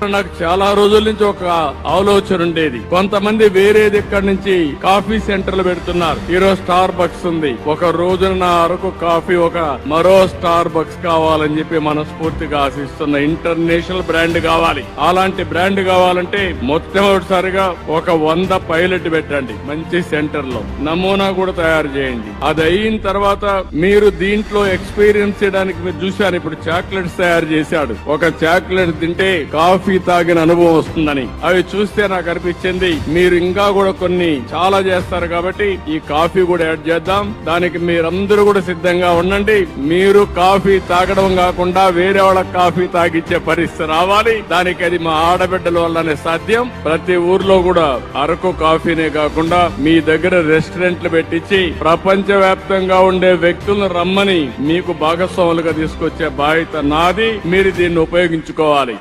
నాకు చాలా రోజుల నుంచి ఒక ఆలోచన ఉండేది. కొంతమంది వేరేది ఇక్కడ నుంచి కాఫీ సెంటర్లు పెడుతున్నారు. ఈరోజు స్టార్ బక్స్ ఉంది. ఒక రోజున నా అరకు కాఫీ ఒక మరో స్టార్ బక్స్ కావాలని చెప్పి మనస్ఫూర్తిగా ఆశిస్తున్న ఇంటర్నేషనల్ బ్రాండ్ కావాలి. అలాంటి బ్రాండ్ కావాలంటే మొట్టమొదటిసారిగా ఒక 100 పైలట్ పెట్టండి మంచి సెంటర్ లో. నమూనా కూడా తయారు చేయండి. అది అయిన తర్వాత మీరు దీంట్లో ఎక్స్పీరియన్స్ చేయడానికి మీరు చూశారు. ఇప్పుడు చాక్లెట్స్ తయారు చేశాడు. ఒక చాక్లెట్ తింటే కాఫీ తాగిన అనుభవం వస్తుందని అవి చూస్తే నాకు అనిపించింది మీరు ఇంకా కూడా కొన్ని చాలా చేస్తారు కాబట్టి ఈ కాఫీ కూడా యాడ్ చేద్దాం. దానికి మీరందరూ కూడా సిద్ధంగా ఉండండి. మీరు కాఫీ తాగడం కాకుండా వేరే వాళ్ళకి కాఫీ తాగిచ్చే పరిస్థితి రావాలి. దానికి అది మా ఆడబిడ్డల వల్లనే సాధ్యం. ప్రతి ఊర్లో కూడా అరకు కాఫీనే కాకుండా మీ దగ్గర రెస్టారెంట్లు పెట్టించి ప్రపంచ వ్యాప్తంగా ఉండే వ్యక్తులను రమ్మని మీకు భాగస్వాములుగా తీసుకొచ్చే బాధ్యత నాది. మీరు దీన్ని ఉపయోగించుకోవాలి.